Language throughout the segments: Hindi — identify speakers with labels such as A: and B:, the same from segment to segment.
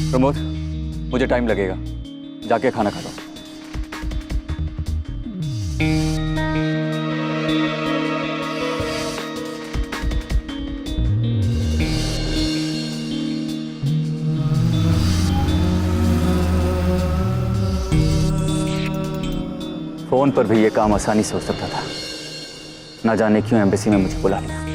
A: प्रमोद, मुझे टाइम लगेगा, जाके खाना खा लो। फोन पर भी ये काम आसानी से हो सकता था, ना जाने क्यों एम्बेसी में मुझे बुला लिया।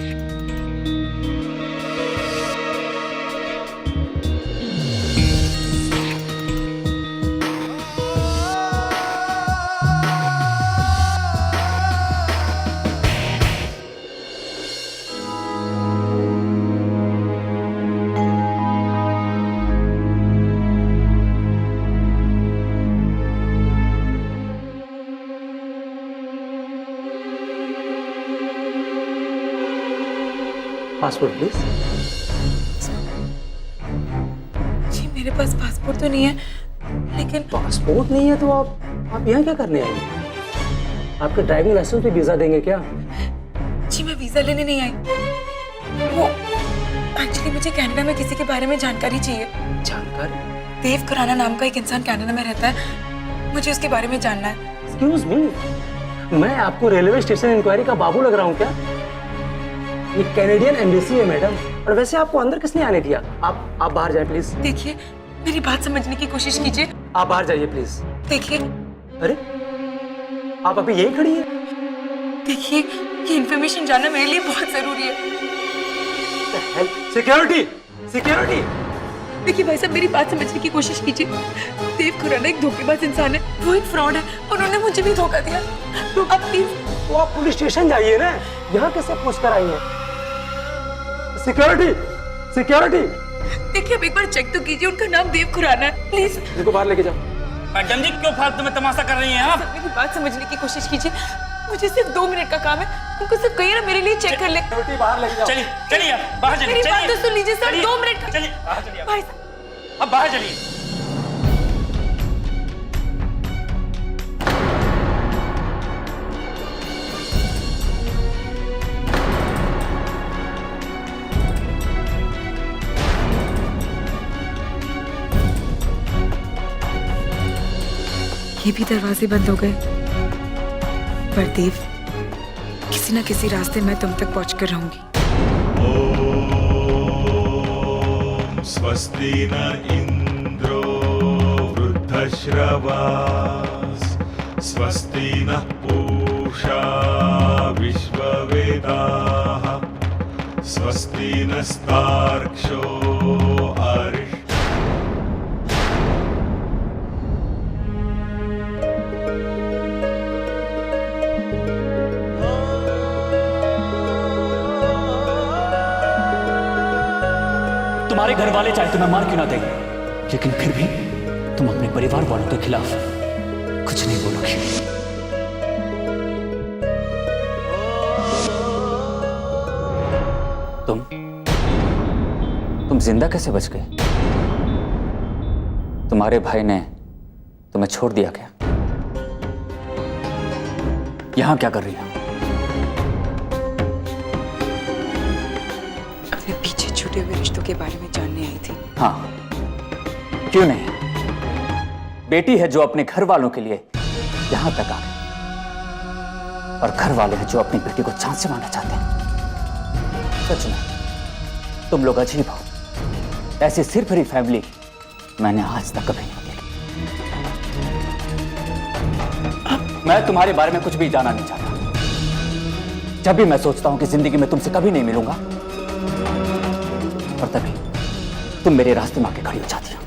B: Passport please.
C: जी मेरे पास पासपोर्ट तो नहीं है, लेकिन
B: पासपोर्ट नहीं है तो आप यहाँ क्या करने आई? आपके ड्राइविंग लाइसेंस पे वीजा देंगे क्या?
C: जी मैं वीजा लेने नहीं आई। वो एक्चुअली मुझे कनाडा में किसी के बारे में जानकारी चाहिए।
B: जानकारी?
C: देव खुराना नाम का एक इंसान कनाडा में रहता है, मुझे उसके बारे में जानना है।
B: एक्सक्यूज मी, मैं आपको रेलवे स्टेशन इंक्वायरी का बाबू लग रहा हूँ क्या? ये कैनेडियन एम्बेसी है मैडम, और वैसे आपको अंदर किसने आने दिया? आप बाहर जाए प्लीज।
C: देखिए मेरी बात समझने की कोशिश कीजिए।
B: आप बाहर जाइए प्लीज।
C: देखिए
B: अरे आप अभी यही खड़ी है?
C: देखिए ये इन्फॉर्मेशन जानना मेरे लिए बहुत जरूरी है।
B: Security security.
C: देखिए भाई साहब मेरी बात समझने की कोशिश कीजिए। देव खुराना एक धोखेबाज इंसान है, वो एक फ्रॉड है, उन्होंने मुझे भी धोखा दिया। तो अब प्लीज
B: तो आप पुलिस स्टेशन जाइए ना, यहाँ कैसे पूछ कर आई हैं? Security security.
C: देखिए अब एक बार चेक तो कीजिए, उनका नाम देव खुराना है, प्लीज।
B: इसको बाहर लेके जाओ।
D: मैडम जी क्यों फालतू में तमाशा कर रही हैं आप?
C: मेरी बात समझने की कोशिश कीजिए, मुझे सिर्फ 2 मिनट का काम है, उनको सिर्फ कहिए ना मेरे लिए चेक कर ले।
B: सिक्योरिटी बाहर लेके जाओ।
D: चलिए चलिए आप बाहर चलिए।
C: मेरी बात
D: चलिए।
C: तो सुन लीजिए सर,
D: चलिए।
C: 2 मिनट का।
D: चलिए बाहर चलिए
C: भाई साहब
D: अब बाहर चलिए।
C: ये भी दरवाजे बंद हो गए, पर देव किसी न किसी रास्ते मैं तुम तक पहुंच कर रहूंगी।
E: ॐ स्वस्ति न इन्द्रो वृद्धश्रवास् स्वस्ति नः पूषा विश्ववेदाः स्वस्ति नस्तार्क्ष्यो अरिष्टम्।
A: तुम्हारे घर वाले चाहे तुम्हें मार क्यों ना दें, लेकिन फिर भी तुम अपने परिवार वालों के खिलाफ कुछ नहीं बोलोगे। तुम जिंदा कैसे बच गए? तुम्हारे भाई ने तुम्हें छोड़ दिया क्या? यहां क्या कर रही हो?
C: अपने पीछे छूटे हुए रिश्तों के बारे में जानने आई थी।
A: हाँ, क्यों नहीं? बेटी है जो अपने घर वालों के लिए यहां तक आ गई, और घर वाले हैं जो अपनी बेटी को चांद से मारना चाहते हैं। सच में तुम लोग अजीब हो। ऐसी सिर भरी फैमिली मैंने आज तक कभी नहीं देखी। मैं तुम्हारे बारे में कुछ भी जानना नहीं चाहता। जब भी मैं सोचता हूं कि जिंदगी में तुमसे कभी नहीं मिलूंगा, और तभी तुम मेरे रास्ते में आके खड़ी हो जाती हो।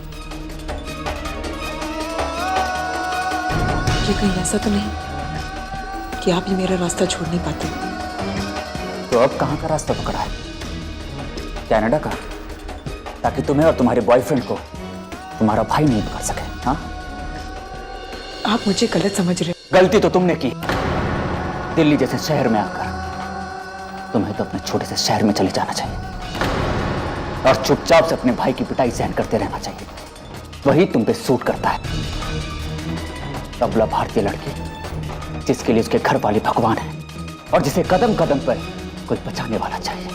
C: ये कहीं ऐसा तो नहीं कि आप ही मेरा रास्ता छोड़ नहीं पाते?
A: तो अब कहां का रास्ता पकड़ा है? कनाडा का, ताकि तुम्हें और तुम्हारे बॉयफ्रेंड को तुम्हारा भाई नहीं पकड़ सके। हाँ,
C: आप मुझे गलत समझ रहे हो।
A: गलती तो तुमने की। दिल्ली जैसे शहर में आकर तुम्हें तो अपने छोटे से शहर में चले जाना चाहिए और चुपचाप से अपने भाई की पिटाई सहन करते रहना चाहिए। वही तुम पे सूट करता है। तबला भारतीय लड़की जिसके लिए उसके घर वाले भगवान है और जिसे कदम कदम पर कोई बचाने वाला चाहिए।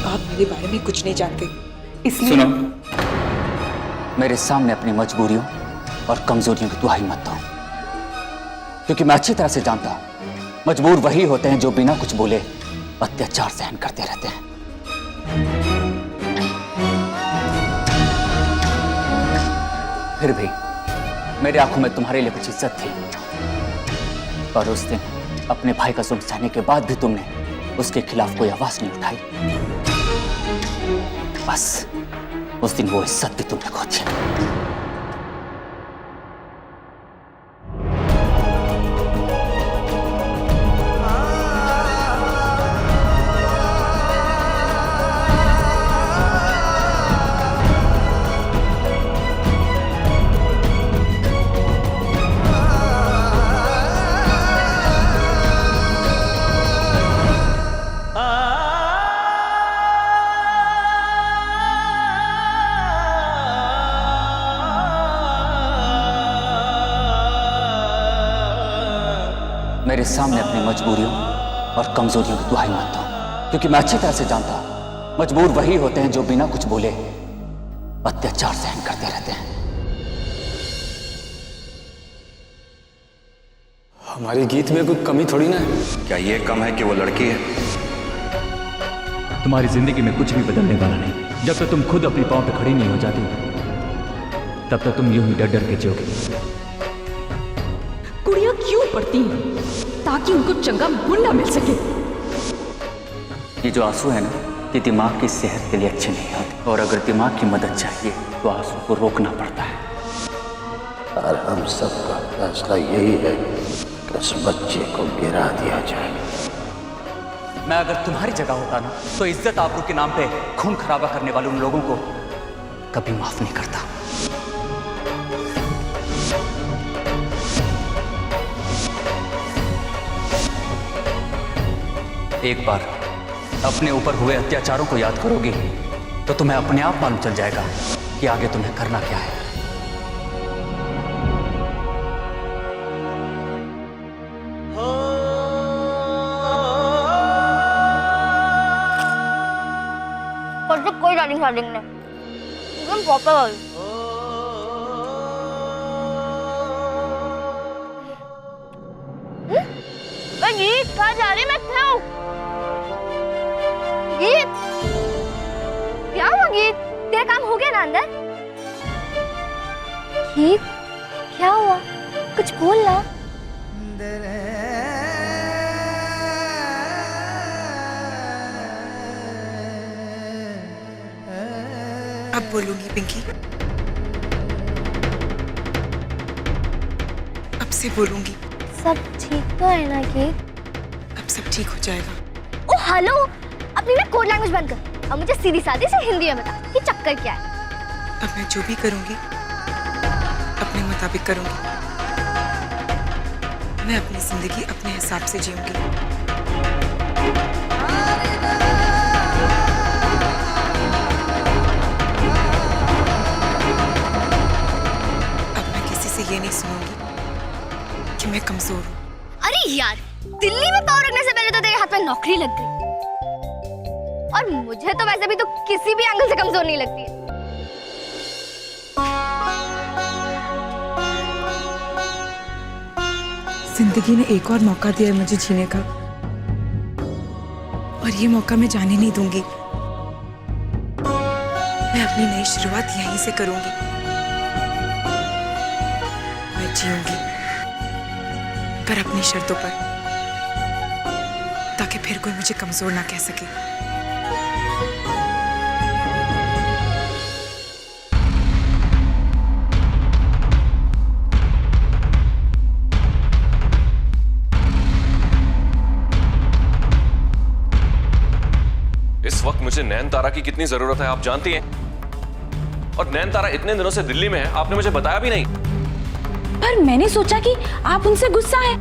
C: आप आप मेरे बारे में कुछ नहीं जानते, इसलिए
A: सुनो, मेरे सामने अपनी मजबूरियों और कमजोरियों की दुहाई मत दो, क्योंकि मैं अच्छी तरह से जानता हूं मजबूर वही होते हैं जो बिना कुछ बोले अत्याचार सहन करते रहते हैं। फिर भी मेरी आंखों में तुम्हारे लिए कुछ इज्जत थी, और उस दिन अपने भाई का जुल्म सहने के बाद भी तुमने उसके खिलाफ कोई आवाज नहीं उठाई। बस उस दिन वो इज्जत भी तुमने खो दी। मेरे सामने अपनी मजबूरियों और कमजोरियों की दुहाई मत दो, क्योंकि मैं अच्छी तरह से जानता हूं मजबूर वही होते हैं जो बिना कुछ बोले अत्याचार सहन करते रहते हैं।
B: हमारी गीत में कोई कमी थोड़ी ना है।
F: क्या ये कम है कि वो लड़की है?
G: तुम्हारी जिंदगी में कुछ भी बदलने वाला नहीं। जब तक तुम खुद अपने पांव पे खड़ी नहीं हो जाती, तब तक तुम यूं ही डर डर के जियोगे।
H: कुड़ियां क्यों पढ़ती हैं? ताकि उनको चंगा गुण ना मिल सके।
A: ये जो आंसू है ना, ये दिमाग की सेहत के लिए अच्छे नहीं होते, और अगर दिमाग की मदद चाहिए तो आंसू को रोकना पड़ता है।
I: और हम सबका फैसला यही है कि इस बच्चे को गिरा दिया जाए।
A: मैं अगर तुम्हारी जगह होता ना, तो इज्जत आबरू के नाम पे खून खराबा करने वाले उन लोगों को कभी माफ नहीं करता। एक बार अपने ऊपर हुए अत्याचारों को याद करोगी तो तुम्हें अपने आप मालूम चल जाएगा कि आगे तुम्हें करना क्या है।
J: कोई डालिंग शार्डिंग नहीं, एकदम प्रॉपर वाली। गीत कहाँ जा रही? मैं क्या हूँ? गीत क्या हुआ? गीत तेरा काम हो गया ना अंदर? गीत क्या हुआ? कुछ बोल ना।
C: अब बोलूंगी पिंकी, अब से बोलूंगी।
J: सब ठीक तो है ना गीत?
C: अब सब ठीक हो जाएगा।
J: ओ हेलो, अपनी ना कोड लैंग्वेज बंद कर, अब मुझे सीधी सादी से हिंदी में बता कि चक्कर क्या है।
C: अब मैं जो भी करूंगी अपने मुताबिक करूंगी। मैं अपनी जिंदगी अपने हिसाब से जीऊंगी। अब मैं किसी से ये नहीं सुनूंगी कि मैं कमजोर हूँ।
J: अरे यार, दिल्ली में पाँव रखने से पहले तो तेरे हाथ में नौकरी लग गई, और मुझे तो वैसे भी तो किसी भी एंगल से कमजोर नहीं लगती है।
C: जिंदगी ने एक और मौका दिया है मुझे जीने का, और ये मौका मैं जाने नहीं दूंगी। मैं अपनी नई शुरुआत यहीं से करूंगी। मैं जीऊंगी, पर अपनी शर्तों पर, ताकि फिर कोई मुझे कमजोर ना कह सके।
K: इस वक्त मुझे नैन तारा की कितनी जरूरत है आप जानती हैं, और नैन तारा इतने दिनों से दिल्ली में है, आपने मुझे बताया भी नहीं।
H: पर मैंने सोचा कि आप उनसे गुस्सा है,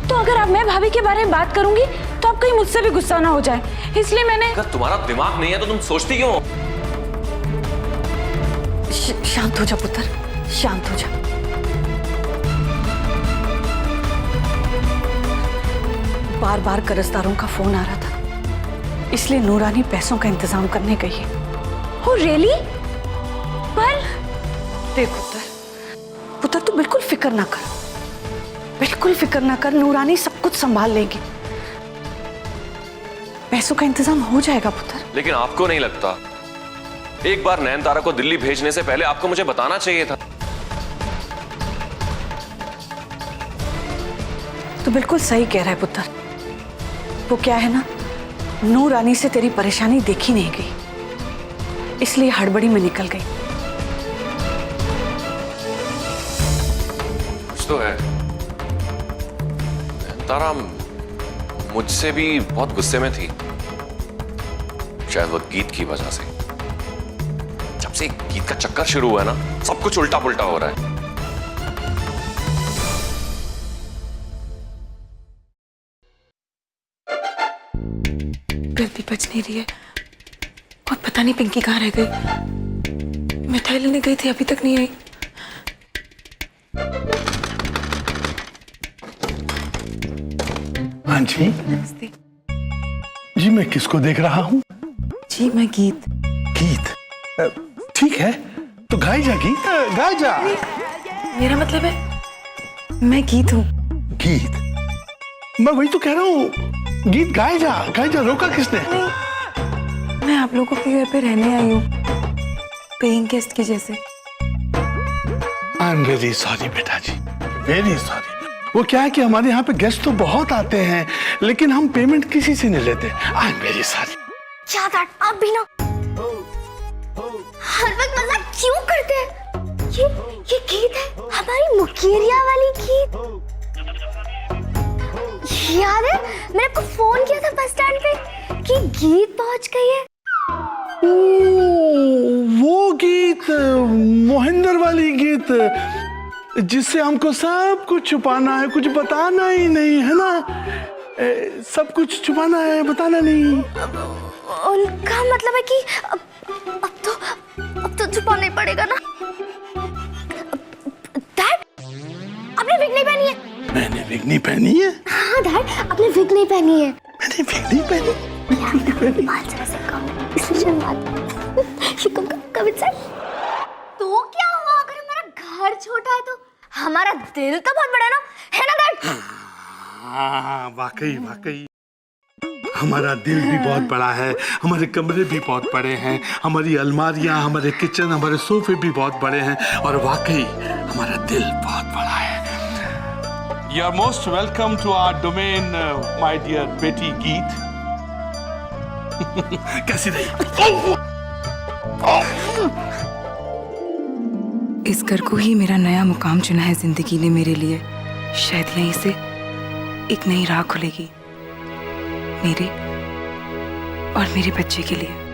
H: तो अगर अब मैं भाभी के बारे में बात करूंगी तो आप कहीं मुझसे भी गुस्सा ना हो जाए, इसलिए मैंने।
K: अगर तुम्हारा दिमाग नहीं है तो तुम सोचती क्यों?
H: शांत हो जा पुत्र, शांत हो जा। बार बार कर्जदारों का फोन आ रहा था,
C: इसलिए नूरानी पैसों का इंतजाम करने गई है।
H: हो रियली? पर
C: देख पुत्र तू बिल्कुल फिक्र ना कर, बिल्कुल फिक्र ना कर। नूरानी सब कुछ संभाल लेगी, पैसों का इंतजाम हो जाएगा पुत्र।
K: लेकिन आपको नहीं लगता एक बार नयनतारा को दिल्ली भेजने से पहले आपको मुझे बताना चाहिए था?
C: तू बिल्कुल सही कह रहा है पुत्र। वो क्या है ना, नूरानी से तेरी परेशानी देखी नहीं गई, इसलिए हड़बड़ी में निकल गई।
K: कुछ तो है। नयनतारा मुझसे भी बहुत गुस्से में थी, शायद वो गीत की वजह से। जब से गीत का चक्कर शुरू हुआ है ना, सब कुछ उल्टा पुल्टा हो रहा है।
C: बेल भी बज नहीं रही है और पता नहीं पिंकी कहाँ रह गई। मिठाई लेने गई थी, अभी तक नहीं आई।
I: हाँ जी जी, मैं किसको देख रहा हूँ?
C: जी मैं गीत।
I: गीत? ठीक है, तो गाए जा गीत, गाए जा।
C: मेरा मतलब है मैं गीत हूँ।
I: गीत? मैं वही तो कह रहा हूँ, गीत गाए जा, रोका किसने?
C: मैं आप लोगों के घर पे रहने आई हूँ, पेइंग गेस्ट की जैसे।
I: आई एम वेरी सॉरी बेटा जी, वेरी सॉरी। वो क्या है कि हमारे यहाँ पे गेस्ट तो बहुत आते हैं, लेकिन हम पेमेंट किसी से नहीं लेते। I am very sorry.
J: क्या दैट, आप भी ना हर वक्त मजाक क्यों करते हैं? ये गीत है हमारी मुकेरिया वाली गीत। याद है मैंने आपको फोन किया था बस स्टैंड पे कि गीत पहुंच गई है।
I: वो गीत, मोहिंदर वाली गीत, जिससे हमको सब कुछ छुपाना है, कुछ बताना ही नहीं है ना। सब कुछ छुपाना है, बताना नहीं।
J: उनका मतलब है कि अब तो छुपाना ही पड़ेगा ना। डैड, आपने विग नहीं पहनी है?
I: मैंने विग नहीं पहनी है?
J: हाँ डैड, आपने विग नहीं पहनी है।
I: मैंने विग नहीं पहनी?
J: बाल जरा से कम, इसलिए शर्माती। Come inside. तो क्या हुआ अगर हमारा घर छोटा है तो हमारा दिल तो बहुत बड़ा है ना, है ना डैड?
I: हाँ, वाकई हमारा दिल भी बहुत बड़ा है, हमारे कमरे भी बहुत बड़े हैं, हमारी अलमारियां, हमारे किचन, हमारे सोफे भी बहुत बड़े हैं, और वाकई हमारा दिल बहुत बड़ा है। You are most welcome to our domain, my dear बेटी गीत। कैसी रही?
C: इस घर को ही मेरा नया मुकाम चुना है जिंदगी ने मेरे लिए। शायद यहीं से एक नई राह खुलेगी मेरे और मेरे बच्चे के लिए।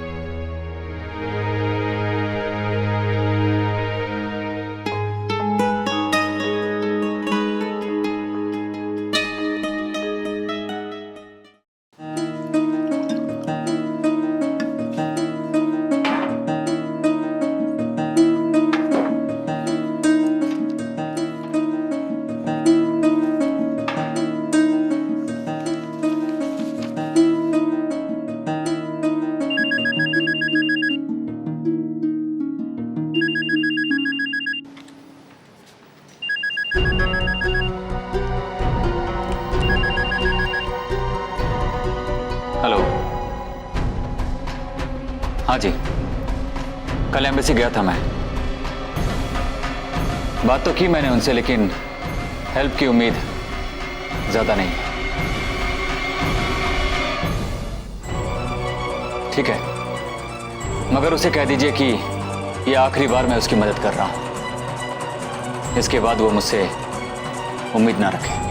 A: हेलो। हाँ जी, कल एम्बेसी गया था मैं। बात तो की मैंने उनसे, लेकिन हेल्प की उम्मीद ज्यादा नहीं। ठीक है, मगर उसे कह दीजिए कि ये आखिरी बार मैं उसकी मदद कर रहा हूं। इसके बाद वो मुझसे उम्मीद ना रखे।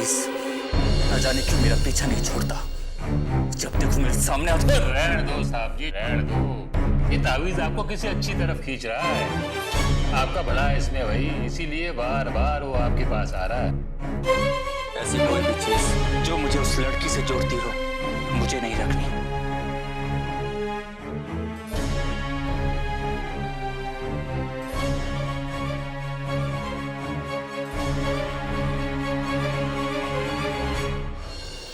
A: तावीज न जाने क्यों मेरा पीछा नहीं छोड़ता। जब देखो मेरे सामने आता है।
L: रहने दो साहब जी, रहने दो। ये तावीज आपको किसी अच्छी तरफ खींच रहा है। आपका भला है इसमें भाई, इसीलिए बार बार वो आपके पास आ रहा है।
A: ऐसी कोई भी चीज जो मुझे उस लड़की से जोड़ती हो, मुझे नहीं रखनी।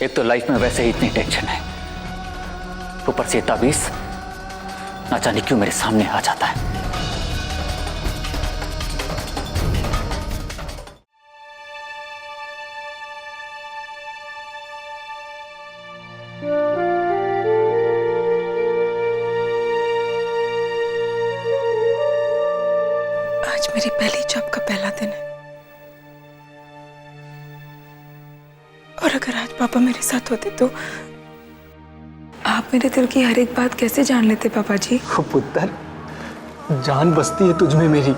A: एक तो लाइफ में वैसे ही इतनी टेंशन है, ऊपर से तावीज ना जाने क्यों मेरे सामने आ जाता है।
C: आज मेरी पहली जॉब का पहला दिन है और अगर आज पापा मेरे साथ होते तो आप मेरे दिल की हर एक बात कैसे जान लेते पापा जी?
B: पुत्र, जान बसती है तुझ में मेरी,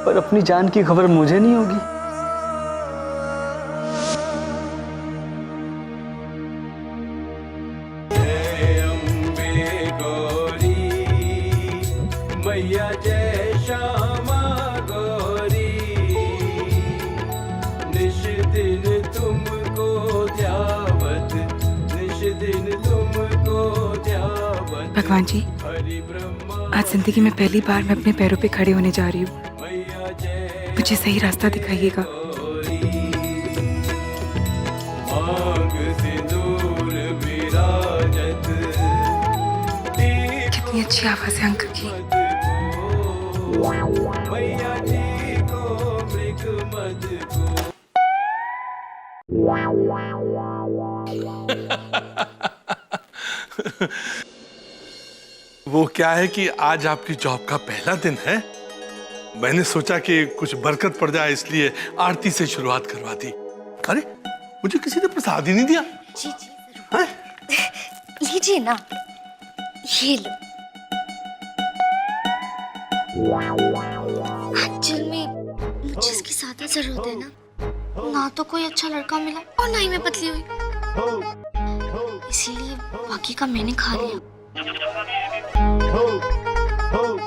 B: पर अपनी जान की खबर मुझे नहीं होगी।
E: मैया जय श्यामा गौरी, निश दिन तुमको ध्यावत, निश दिन तुमको ध्यावत।
C: भगवान जी, आज जिंदगी में पहली बार मैं अपने पैरों पे खड़े होने जा रही हूँ। मुझे सही रास्ता दिखाइएगा। कितनी अच्छी आवाज है अंकल की।
E: मैया जी को मृग मद को।
I: वो क्या है कि आज आपकी जॉब का पहला दिन है। मैंने सोचा कि कुछ बरकत पड़ जाए, इसलिए आरती से शुरुआत करवा दी। अरे मुझे किसी ने प्रसाद ही नहीं दिया।
J: जी जी जरूर। लीजिए ना, ये लो। एक्चुअल में मुझे इसकी ज्यादा जरूरत है ना तो कोई अच्छा लड़का मिला और ना ही मैं पतली हुई, इसीलिए बाकी का मैंने खा लिया।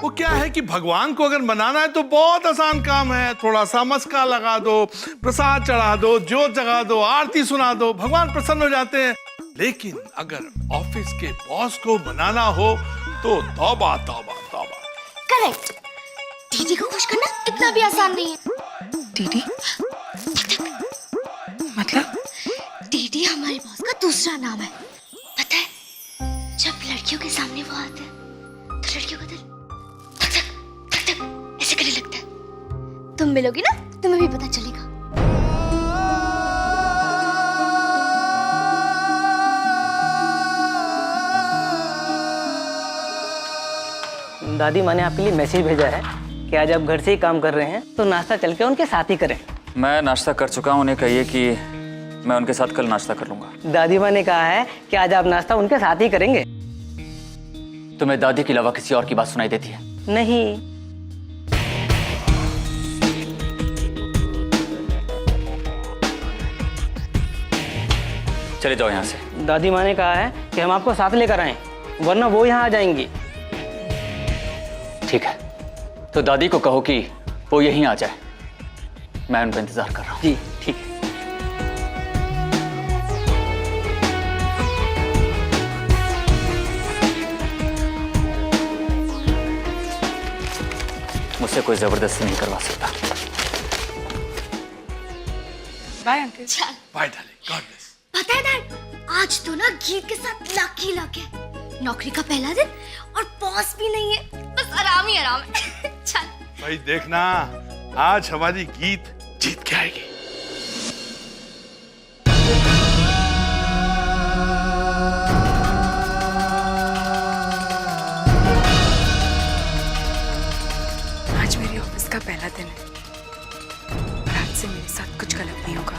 I: वो क्या है कि भगवान को अगर मनाना है तो बहुत आसान काम है। थोड़ा सा मस्का लगा दो, प्रसाद चढ़ा दो, ज्योत जगा दो, आरती सुना दो, भगवान प्रसन्न हो जाते हैं। लेकिन अगर ऑफिस के बॉस को मनाना हो तो तौबा तौबा तौबा।
J: करेक्ट। दीदी को खुश करना इतना भी आसान नहीं है।
C: दीदी मतलब?
J: दीदी हमारे बॉस का दूसरा नाम है। पता है, जब लड़कियों के सामने वो आते हैं तो लड़कियों का दिल धक धक धक धक ऐसे करने लगता है। तुम मिलोगी ना, तुम्हें भी पता चलेगा।
B: दादी माँ ने आपके लिए मैसेज भेजा है कि आज आप घर से ही काम कर रहे हैं तो नाश्ता चल के उनके साथ ही करें।
A: मैं नाश्ता कर चुका हूँ, उन्हें कहिए कि मैं उनके साथ कल नाश्ता कर लूंगा।
B: दादी माँ ने कहा है कि आज आप नाश्ता उनके साथ ही करेंगे।
A: तुम्हें दादी के अलावा किसी और की बात सुनाई देती है?
B: नहीं।
A: चले जाओ यहाँ से।
B: दादी माँ ने कहा है कि हम आपको साथ लेकर आएं, वरना वो यहाँ आ जाएंगी।
A: ठीक है, तो दादी को कहो कि वो यहीं आ जाए, मैं उनका इंतजार कर रहा हूँ।
B: जी ठीक है।
A: मुझसे कोई जबरदस्ती नहीं करवा सकता।
C: Bye uncle.
J: चल
I: बाय डार्लिंग, गॉड ब्लेस।
J: पता है डैड, आज तो ना गीत के साथ लकी लक है। नौकरी का पहला दिन और बॉस भी नहीं है, बस आराम ही आराम है। चल
I: भाई देखना, आज हमारी गीत जीत के आएगी।
C: आज मेरे ऑफिस का पहला दिन है और आज से मेरे साथ कुछ गलत नहीं होगा।